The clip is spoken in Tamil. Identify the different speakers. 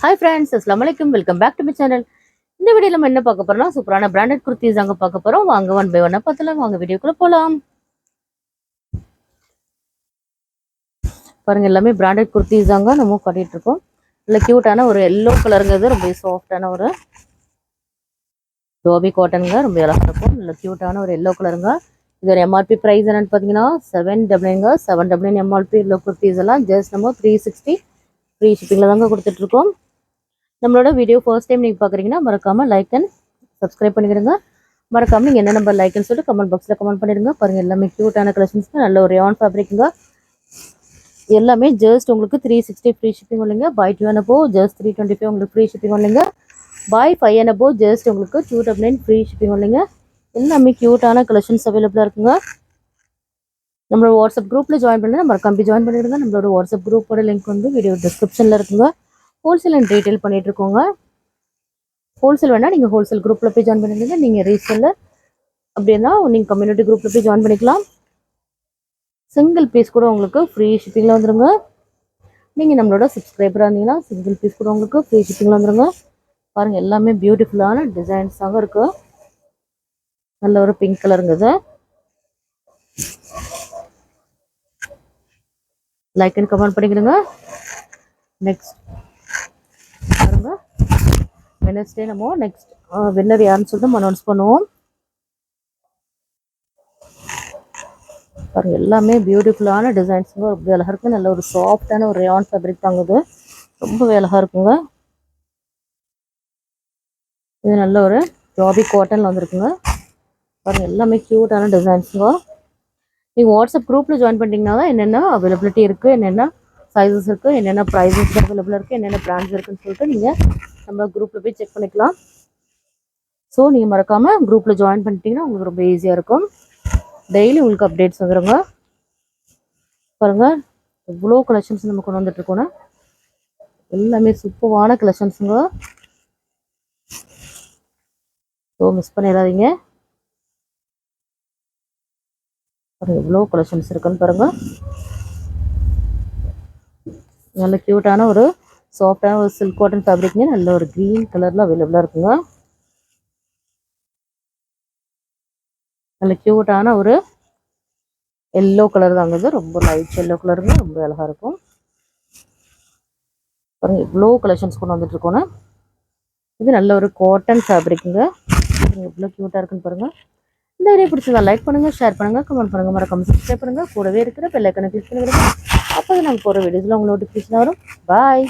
Speaker 1: Hi friends, Assalamualaikum. Welcome back to my channel. இந்த வீடியோல நம்ம என்ன பார்க்க போறோம்னா சூப்பரான பிராண்டட் குர்த்திஸ் அங்க பார்க்க போறோம். வாங்க ஒன் பை ஒன்னா பார்த்தலாம். வாங்க வீடியோக்குள்ள போலாம். பாருங்க எல்லாமே பிராண்டட் குர்த்திஸ் அங்க நம்ம காட்டிட்டு இருக்கோம். நல்ல கியூட்டான ஒரு yellow கலருங்கிறது ரொம்ப சாஃப்ட்டான ஒரு டோபி காட்டன்ங்க ரொம்ப அழகா இருக்கும். நல்ல கியூட்டான ஒரு yellow கலருங்க. இதோட எம்ஆர்பி பிரைஸ் என்னன்னு பார்த்தீங்கன்னா 799 799 எம்ஆர்பி yellow குர்த்திஸ் எல்லாம் ஜஸ்ட் நம்ம 360 ஃப்ரீ ஷிப்பிங்ல தாங்க கொடுத்துட்டு இருக்கோம். நம்மளோட வீடியோ ஃபர்ஸ்ட் டைம் நீங்கள் பார்க்குறீங்கன்னா மறக்காமல் லைக் அண்ட் சப்ஸ்கிரைப் பண்ணிடுங்க. மறக்காமல் நீங்கள் என்ன நம்பர் லைக்னு சொல்லிட்டு கமெண்ட் பாக்ஸில் கமெண்ட் பண்ணிடுங்க. பாருங்கள் எல்லாமே க்யூட்டான கலெக்ஷன்ஸ்க்கு நல்ல ஒரு ரேயான் ஃபேப்ரிக்குங்க. எல்லாமே ஜஸ்ட் உங்களுக்கு 360 ஃப்ரீ ஷிப்பிங் இல்லைங்க. பை 2 and above ஜஸ்ட் 325 உங்களுக்கு ஃப்ரீ ஷிப்பிங் இல்லைங்க. பை 5 and above ஜஸ்ட் உங்களுக்கு 299 ஃப்ரீ ஷிப்பிங் இல்லைங்க. எல்லாமே க்யூட்டான கலெக்ஷன்ஸ் அவைலபிளாக இருக்குங்க. நம்மளோட வாட்ஸ்அப் குரூப்பில் ஜாயின் பண்ணி மறக்காம ஜாயின் பண்ணிடுங்க. நம்மளோட வாட்ஸ்அப் குரூப்போட லிங்க் வந்து வீடியோ டிஸ்கிரிப்ஷனில் இருக்குங்க. ஹோல்சேல் அண்ட் ரீட்டைல் பண்ணிட்டு இருக்கோங்க. ஹோல்சேல் வேணா நீங்கள் ஹோல்சேல் குரூப்பில் போய் ஜாயின் பண்ணிடுங்க. நீங்கள் ரீசெல்லர் அப்படின்னா நீங்கள் கம்யூனிட்டி குரூப்பில் போய் ஜாயின் பண்ணிக்கலாம். சிங்கிள் பீஸ் கூட உங்களுக்கு ஃப்ரீ ஷிப்பிங்கில் வந்துடுங்க. நீங்கள் நம்மளோட சப்ஸ்கிரைபராக இருந்தீங்கன்னா சிங்கிள் பீஸ் கூட உங்களுக்கு ஃப்ரீ ஷிப்பிங்கில் வந்துடுங்க. பாருங்கள் எல்லாமே பியூட்டிஃபுல்லான டிசைன்ஸாக இருக்குது. நல்ல ஒரு பிங்க் கலருங்க. லைக் அண்ட் கமெண்ட் பண்ணிக்கிடுங்க. நெக்ஸ்ட் பாருங்க வெனஸ்டே நம்ம நெக்ஸ்ட் வின்னர் யாருன்னு சொல்லிட்டு நம்ம அனௌன்ஸ் பண்ணுவோம். பாருங்க எல்லாமே பியூட்டிஃபுல்லான டிசைன்ஸுங்க ரொம்ப அழகாக இருக்குது. நல்ல ஒரு சாஃப்டான ஒரு ரேயான் ஃபேப்ரிக் தாங்குது. ரொம்ப அழகாக இருக்குங்க. இது நல்ல ஒரு ஜாபி காட்டனில் வந்துருக்குங்க. பாருங்கள் எல்லாமே க்யூட்டான டிசைன்ஸுங்க. நீங்கள் வாட்ஸ்அப் குரூப்பில் ஜாயின் பண்ணிட்டீங்கன்னா தான் என்னென்ன அவைலபிலிட்டி இருக்குது, என்னென்ன சைஸஸ் இருக்குது, என்னென்ன ப்ரைஸஸ் அவைலபிளாக இருக்குது, என்னென்ன பிராண்ட்ஸ் இருக்குதுன்னு சொல்லிட்டு நீங்கள் நம்ம குரூப்பில் போய் செக் பண்ணிக்கலாம். ஸோ நீங்கள் மறக்காமல் குரூப்பில் ஜாயின் பண்ணிட்டீங்கன்னா உங்களுக்கு ரொம்ப ஈஸியாக இருக்கும். டெய்லி உங்களுக்கு அப்டேட்ஸ் வந்துடுங்க. பாருங்கள் எவ்வளோ கலெக்ஷன்ஸ் நம்ம கொண்டு வந்துட்டுருக்கோன்னா எல்லாமே சூப்பரான கலெக்ஷன்ஸுங்க. ஸோ மிஸ் பண்ணிடாதீங்க. பாருங்கள் எவ்வளோ கலெக்ஷன்ஸ் இருக்குன்னு பாருங்கள். நல்ல க்யூட்டான ஒரு சாஃப்டான ஒரு சில்க் காட்டன் ஃபேப்ரிக்ங்க. நல்ல ஒரு க்ரீன் கலரில் அவைலபிளாக இருக்குங்க. நல்ல க்யூட்டான ஒரு எல்லோ கலர் தாங்க. ரொம்ப லைட் எல்லோ கலருங்க. ரொம்ப அழகாக இருக்கும். பாருங்கள் இவ்வளோ கலெக்ஷன்ஸ் கொண்டு வந்துட்டுருக்கோன்னா இது நல்ல ஒரு காட்டன் ஃபேப்ரிக்குங்க. எவ்வளோ க்யூட்டாக இருக்குன்னு பாருங்கள். இந்த வீடியோ பிடிச்சதா லைக் பண்ணுங்கள், ஷேர் பண்ணுங்கள், கமெண்ட் பண்ணுங்கள், மறக்காம சப்ஸ்கிரைப் பண்ணுங்கள். கூடவே இருக்கிற பெல் ஐக்கனை கிளிக் பண்ணிவிடுங்க. அப்போ தான் நாங்கள் போகிற வீடியோஸில் உங்களுக்கு நோட்டிஃபிகேஷன் வரும். பாய்.